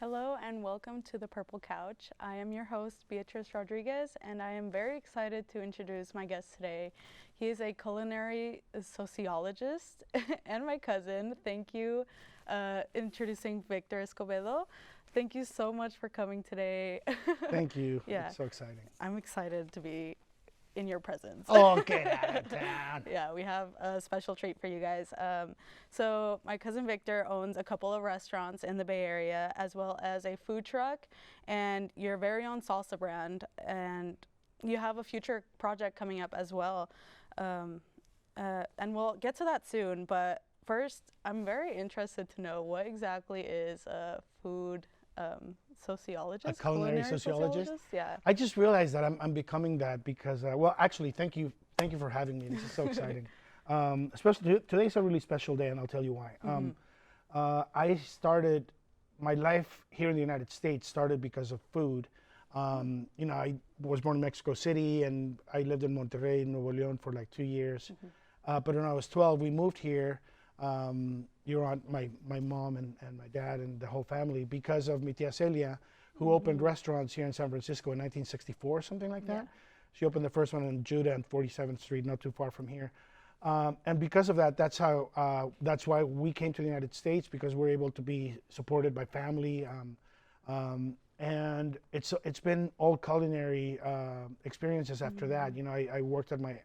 Hello and welcome to the Purple Couch. I am your host, Beatriz Rodriguez, and I am very excited to introduce my guest today. He is a culinary sociologist and my cousin. Thank you, introducing Victor Escobedo. Thank you so much for coming today. Thank you. Yeah. It's so exciting. I'm excited to be in your presence. Oh, get out of town. Yeah, we have a special treat for you guys. So my cousin Victor owns a couple of restaurants in the Bay Area, as well as a food truck and your very own salsa brand. And you have a future project coming up as well. And we'll get to that soon. But first, I'm very interested to know what exactly is a food sociologist? A culinary sociologist? Yeah. I just realized that I'm becoming that because, well, actually, thank you for having me. This is so exciting. Especially today's a really special day, and I'll tell you why. I started my life here in the United States started because of food. You know, I was born in Mexico City, and I lived in Monterrey, Nuevo León, for like 2 years. But when I was 12, we moved here. My mom and my dad and the whole family, because of mi tía Celia, who opened restaurants here in San Francisco in 1964, something like that. She opened the first one in Judah and 47th Street, not too far from here. And because of that, that's why we came to the United States, because we're able to be supported by family. And it's been all culinary experiences after that. You know, I worked at my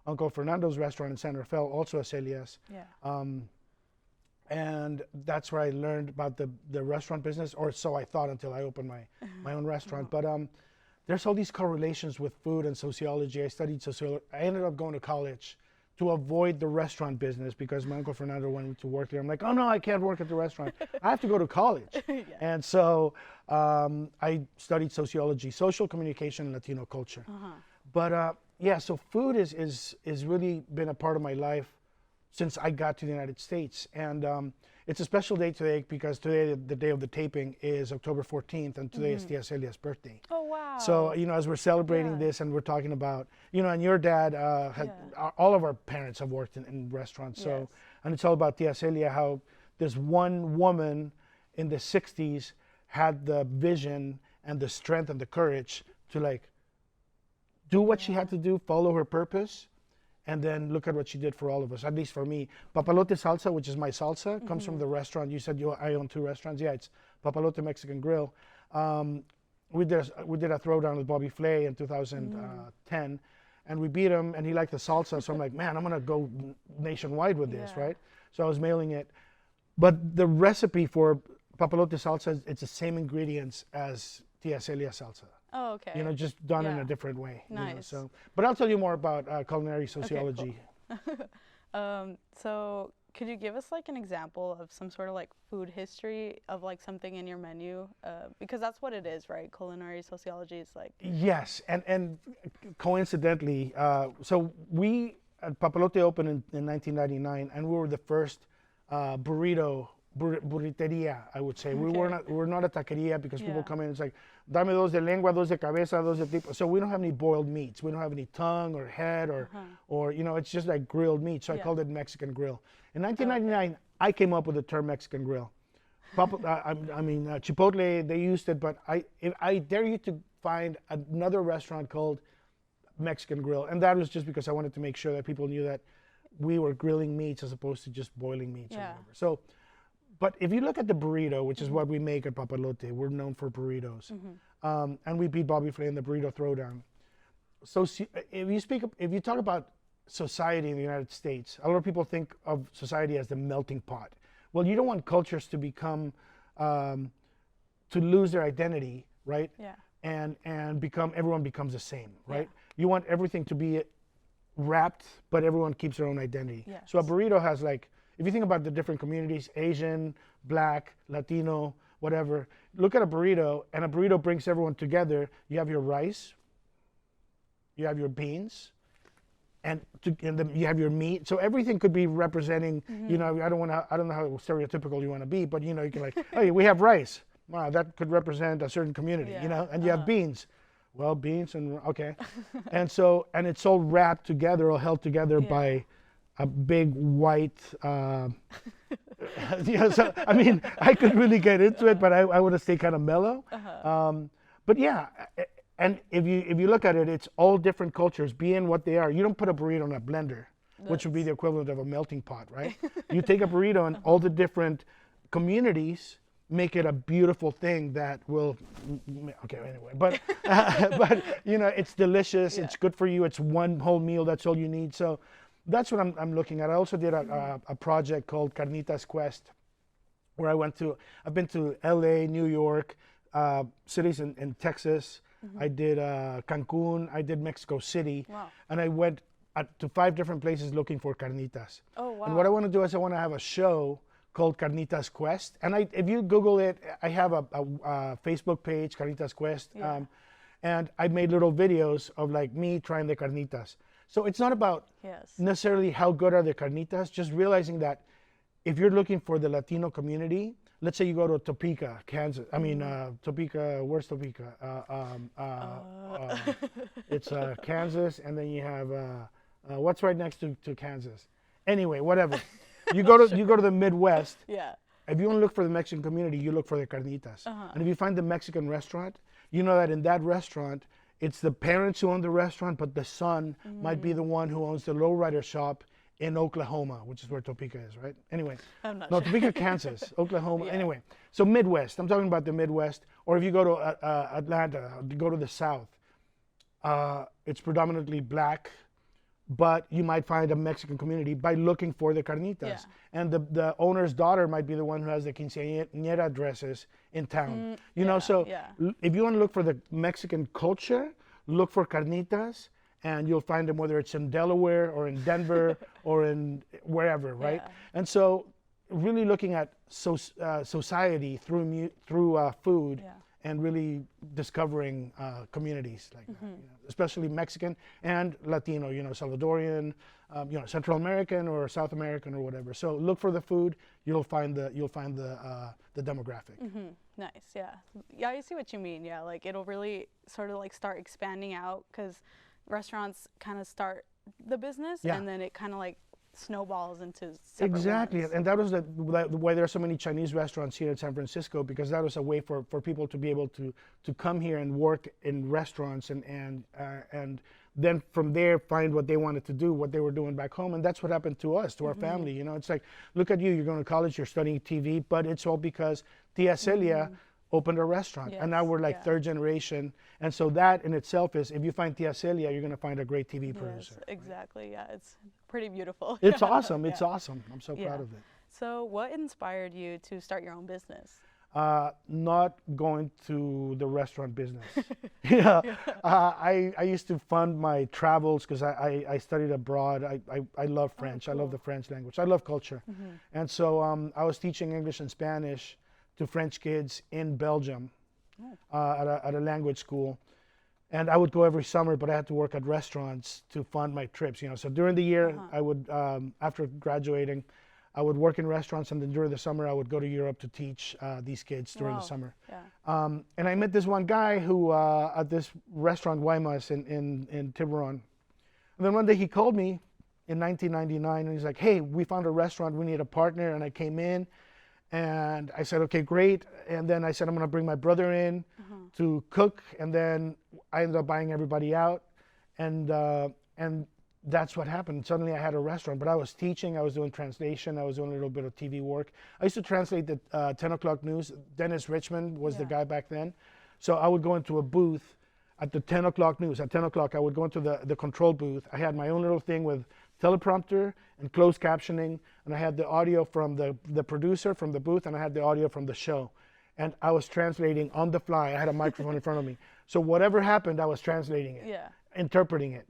Uncle Fernando's restaurant in San Rafael, also a Celia's. Yeah. And that's where I learned about the restaurant business, or so I thought until I opened my own restaurant. But there's all these correlations with food and sociology. I studied sociology. I ended up going to college to avoid the restaurant business because my Uncle Fernando wanted me to work there. I'm like, oh no, I can't work at the restaurant. I have to go to college. Yeah. And so I studied sociology, social communication, and Latino culture. But yeah, so food is really been a part of my life since I got to the United States. And it's a special day today because today, the day of the taping, is October 14th, and today is Tia Celia's birthday. Oh, wow. So, you know, as we're celebrating this and we're talking about, you know, and your dad, all of our parents have worked in restaurants. So, and it's all about Tia Celia, how this one woman in the 60s had the vision and the strength and the courage to like do what she had to do, follow her purpose, and then look at what she did for all of us, at least for me. Papalote salsa, which is my salsa, comes from the restaurant. You said I own 2 restaurants. Yeah, it's Papalote Mexican Grill. We did a throwdown with Bobby Flay in 2010, and we beat him, and he liked the salsa. So I'm like, man, I'm gonna go nationwide with this, right? So I was mailing it. But the recipe for Papalote salsa, it's the same ingredients as Tia Celia salsa. Oh, okay. You know, just done in a different way. Nice. You know, so, but I'll tell you more about culinary sociology. Okay, cool. So could you give us like an example of some sort of like food history of like something in your menu? Because that's what it is, right? Culinary sociology is like. Yes, and coincidentally, so we at Papalote opened in 1999, and we were the first burriteria, I would say. Okay. We're not a taqueria because people come in and it's like, dame dos de lengua, dos de cabeza, dos de tipo. So we don't have any boiled meats. We don't have any tongue or head or you know, it's just like grilled meat. So I called it Mexican Grill. In 1999, I came up with the term Mexican Grill. Chipotle, they used it, but I dare you to find another restaurant called Mexican Grill. And that was just because I wanted to make sure that people knew that we were grilling meats as opposed to just boiling meats or whatever. So, but if you look at the burrito, which is what we make at Papalote, we're known for burritos, and we beat Bobby Flay in the burrito throwdown. So if you talk about society in the United States, a lot of people think of society as the melting pot. Well, you don't want cultures to become to lose their identity, right? Yeah. And everyone becomes the same, right? Yeah. You want everything to be wrapped, but everyone keeps their own identity. Yes. So a burrito has like, if you think about the different communities, Asian, Black, Latino, whatever, look at a burrito, and a burrito brings everyone together. You have your rice, you have your beans, and then you have your meat. So everything could be representing, you know, I don't know how stereotypical you want to be, but you know, you can like, hey, we have rice. Wow, that could represent a certain community, you know, and you have beans. Well, beans and, okay. and it's all wrapped together or held together by a big white Yeah, so I mean, I could really get into it, but I want to stay kind of mellow. But yeah, and if you look at it, it's all different cultures being what they are. You don't put a burrito in a blender, which would be the equivalent of a melting pot, right? You take a burrito and all the different communities make it a beautiful thing that will, okay, anyway, but but you know, it's delicious, it's good for you, it's one whole meal, that's all you need. So that's what I'm looking at. I also did a project called Carnitas Quest, where I've been to LA, New York, cities in Texas. I did Cancun, I did Mexico City, and I went to 5 different places looking for carnitas. Oh, wow. And what I want to do is I want to have a show called Carnitas Quest. And if you Google it, I have a Facebook page, Carnitas Quest. And I made little videos of like me trying the carnitas. So it's not about necessarily how good are the carnitas, just realizing that if you're looking for the Latino community, let's say you go to Topeka, Kansas. I mean, Topeka, where's Topeka? It's Kansas, and then you have, what's right next to Kansas? Anyway, whatever. You go to the Midwest. Yeah. If you want to look for the Mexican community, you look for the carnitas. And if you find the Mexican restaurant, you know that in that restaurant, it's the parents who own the restaurant, but the son might be the one who owns the lowrider shop in Oklahoma, which is where Topeka is, right? Anyway. I'm not no, sure. Topeka, Kansas, Oklahoma. Anyway, so Midwest. I'm talking about the Midwest. Or if you go to Atlanta, you go to the South, it's predominantly black, but you might find a Mexican community by looking for the carnitas. And the owner's daughter might be the one who has the quinceañera dresses in town. You know, so if you want to look for the Mexican culture, look for carnitas, and you'll find them whether it's in Delaware or in Denver or in wherever, right? And so really looking at society through food and really discovering communities like that, you know, especially Mexican and Latino, you know, Salvadorian, you know, Central American or South American or whatever. So look for the food, you'll find the demographic. Nice, yeah. Yeah, I see what you mean. Yeah, like it'll really sort of like start expanding out because restaurants kind of start the business and then it kind of like snowballs into separate ones. And that was the why there are so many Chinese restaurants here in San Francisco, because that was a way for people to be able to come here and work in restaurants and then from there find what they wanted to do, what they were doing back home. And that's what happened to us, to our family. You know, it's like, look at you, you're going to college, you're studying TV, but it's all because Tia Celia opened a restaurant, and now we're like 3rd generation. And so that in itself is, if you find Tia Celia, you're going to find a great TV producer. Exactly, yeah, it's pretty beautiful. It's awesome, it's awesome. I'm so proud of it. So what inspired you to start your own business? Not going to the restaurant business. I used to fund my travels because I studied abroad. I love French. I love the French language. I love culture. And so I was teaching English and Spanish to French kids in Belgium at a language school. And I would go every summer, but I had to work at restaurants to fund my trips. You know, so during the year, I would, after graduating, I would work in restaurants, and then during the summer, I would go to Europe to teach these kids during the summer. And I met this one guy who at this restaurant Guaymas in Tiburon. And then one day he called me in 1999, and he's like, "Hey, we found a restaurant. We need a partner." And I came in. And I said, okay, great. And then I said, I'm going to bring my brother in to cook. And then I ended up buying everybody out. And that's what happened. Suddenly I had a restaurant, but I was teaching, I was doing translation, I was doing a little bit of TV work. I used to translate the 10 o'clock news. Dennis Richmond was the guy back then. So I would go into a booth at the 10 o'clock news. At 10 o'clock, I would go into the control booth. I had my own little thing with teleprompter and closed captioning, and I had the audio from the producer from the booth, and I had the audio from the show. And I was translating on the fly. I had a microphone in front of me. So whatever happened, I was translating it, interpreting it.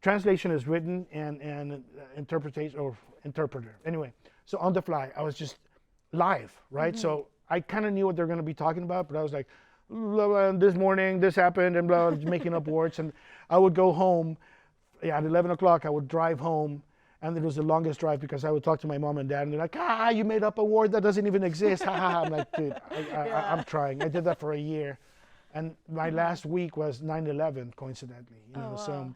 Translation is written and interpretation or interpreter. Anyway, so on the fly, I was just live, right? So I kind of knew what they're going to be talking about, but I was like, blah, blah, this morning, this happened, and blah, making up words. And I would go home. At 11 o'clock, I would drive home, and it was the longest drive because I would talk to my mom and dad, and they're like, you made up a word that doesn't even exist. Ha ha ha. I'm like, dude, I'm trying. I did that for a year. And my last week was 9/11, coincidentally. You know, so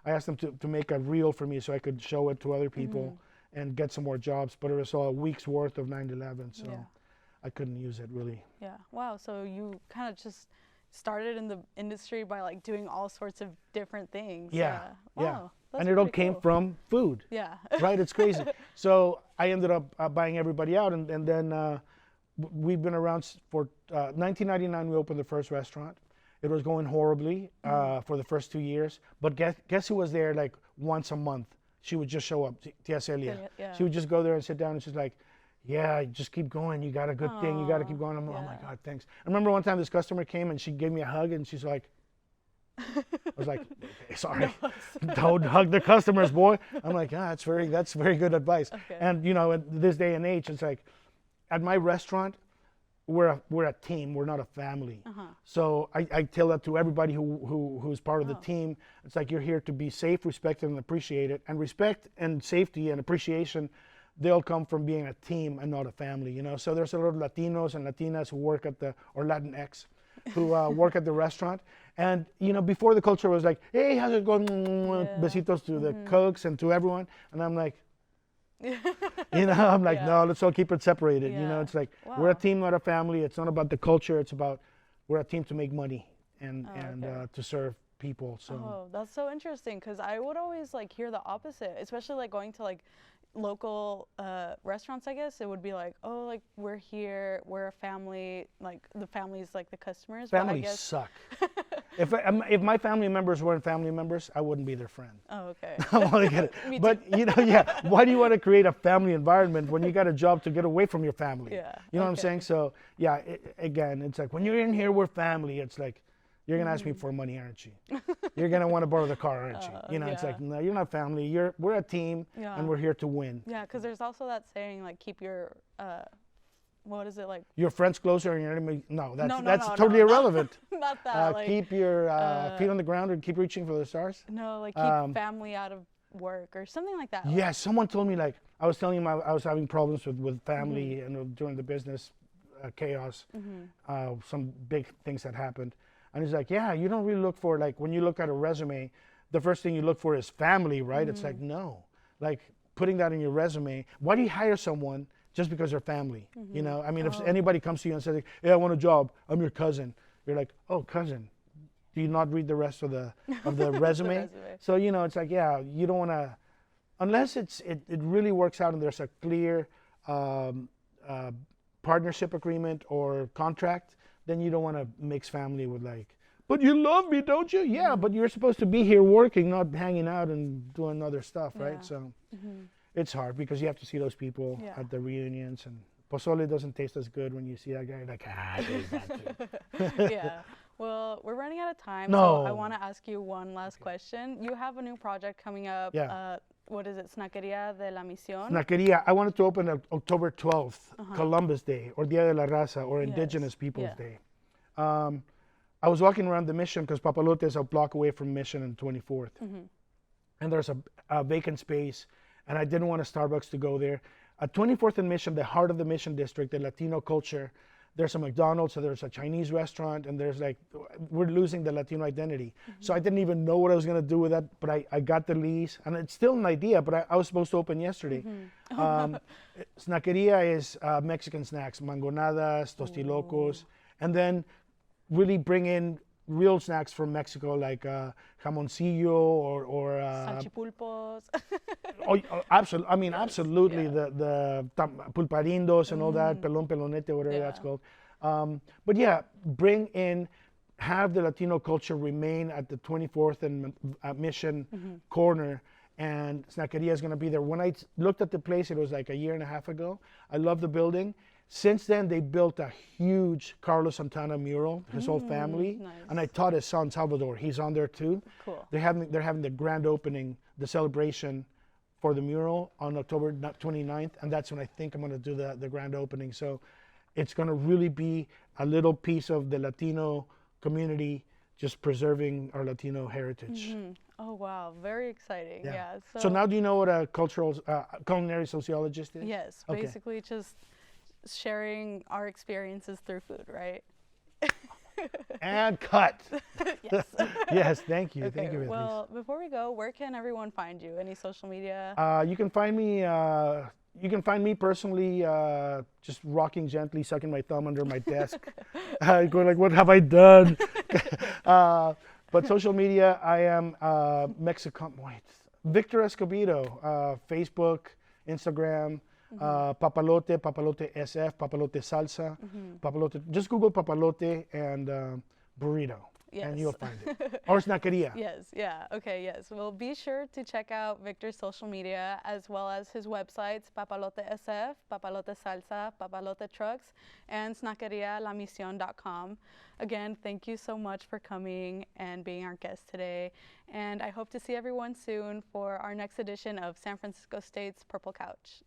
I asked them to make a reel for me so I could show it to other people. and get some more jobs, but it was all a week's worth of 9/11, so Yeah. I couldn't use it really. Yeah. Wow. So you kind of just started in the industry by like doing all sorts of different things. Yeah. Wow. Yeah. That's And it all pretty came cool. from food, Yeah. right? It's crazy. So I ended up buying everybody out, and then we've been around for 1999. We opened the first restaurant. It was going horribly for the first 2 years, but guess who was there like once a month? She would just show up, Tia Celia. Yeah. She would just go there and sit down, and she's like, yeah, just keep going. You got a good thing. You got to keep going. I'm like, oh my Yeah. God, thanks. I remember one time this customer came and she gave me a hug, and she's like, I was like, okay, sorry, don't hug the customers, boy. I'm like, that's very good advice. Okay. And you know, in this day and age, it's like, at my restaurant, we're a team. We're not a family. So I tell that to everybody who's part of the team. It's like, you're here to be safe, respected, and appreciated. And respect and safety and appreciation, they'll come from being a team and not a family. You know. So there's a lot of Latinos and Latinas who work at or Latinx, who work at the restaurant. And you know, before the culture was like, hey, how's it going? Besitos to the cooks and to everyone. And I'm like, you know, I'm like, no, let's all keep it separated. You know, it's like, we're a team, not a family. It's not about the culture. It's about, we're a team to make money and to serve people. So Oh, that's so interesting, because I would always like hear the opposite, especially like going to like local restaurants. I guess it would be like, oh, like we're here, we're a family, like the family's like the customers. But I families guess suck. If my family members weren't family members, I wouldn't be their friend. Oh, okay. I want to get it. Me But you know, yeah. Why do you want to create a family environment when you got a job to get away from your family? Yeah. You know what I'm saying? So yeah. Again, it's like, when you're in here, we're family. It's like, you're gonna ask me for money, aren't you? You're gonna want to borrow the car, aren't you? You know, it's like, no, you're not family. We're a team, and we're here to win. Yeah, because there's also that saying like, keep your what is it like? Your friends closer and your enemy. No, that's no, totally irrelevant. Not that. Like, keep your feet on the ground and keep reaching for the stars. no, like keep family out of work or something like that. Yeah, someone told me, like, I was telling him I was having problems with family and during the business chaos, some big things that happened. And he's like, yeah, you don't really look for, like, when you look at a resume, the first thing you look for is family, right? It's like, no. Like, putting that in your resume, why do you hire someone just because they're family? You know, I mean, if anybody comes to you and says, hey, I want a job, I'm your cousin. You're like, oh, cousin. Do you not read the rest of the resume? So, you know, it's like, yeah, you don't want to, unless it really works out and there's a clear partnership agreement or contract, then you don't want to mix family with, like, but you love me, don't you? Yeah, but you're supposed to be here working, not hanging out and doing other stuff, right? So it's hard because you have to see those people at the reunions, and pozole doesn't taste as good when you see that guy, like, I hate that too. Yeah. Well, we're running out of time, No. so I want to ask you one last question. You have a new project coming up. Yeah. What is it? Snackeria de la Misión? Snackeria. I wanted to open on October 12th, Columbus Day, or Dia de la Raza, or Indigenous Peoples Day. I was walking around the Mission because Papalote is a block away from Mission and 24th. And there's a vacant space, and I didn't want a Starbucks to go there. At 24th and Mission, the heart of the Mission District, the Latino culture, there's a McDonald's, so there's a Chinese restaurant, and there's like, we're losing the Latino identity. So I didn't even know what I was going to do with that, but I got the lease, and it's still an idea, but I was supposed to open yesterday. Snackeria is Mexican snacks, mangonadas, tostilocos, and then really bring in real snacks from Mexico, like jamoncillo or Salchipulpos. absolutely. I mean, absolutely. The pulparindos and all that, pelon pelonete, whatever that's called. But yeah, bring in, have the Latino culture remain at the 24th and Mission corner, and Snackeria is going to be there. When I looked at the place, it was like a year and a half ago. I love the building. Since then, they built a huge Carlos Santana mural, his whole family. Nice. And I taught his son, Salvador. He's on there too. Cool. They're having the grand opening, the celebration for the mural on October 29th. And that's when I think I'm going to do the grand opening. So it's going to really be a little piece of the Latino community, just preserving our Latino heritage. Oh, wow. Very exciting. Yeah. So now do you know what a culinary sociologist is? Yes. Basically just sharing our experiences through food, right? And cut. Yes. Yes, thank you. Okay, Thank you, Beatriz. well, before we go, where can everyone find you? Any social media? You can find me. Personally, just rocking gently, sucking my thumb under my desk, going like, "What have I done?" But social media, I am Mexican. Wait, Victor Escobedo, Facebook, Instagram, Papalote, Papalote SF, Papalote Salsa, Papalote. Just Google Papalote and burrito. Yes. And you'll find it. Or Snackeria. Yes, yeah, okay, yes. Well, be sure to check out Victor's social media as well as his websites, Papalote SF, Papalote Salsa, Papalote Trucks, and SnackeriaLaMisión.com. Again, thank you so much for coming and being our guest today. And I hope to see everyone soon for our next edition of San Francisco State's Purple Couch.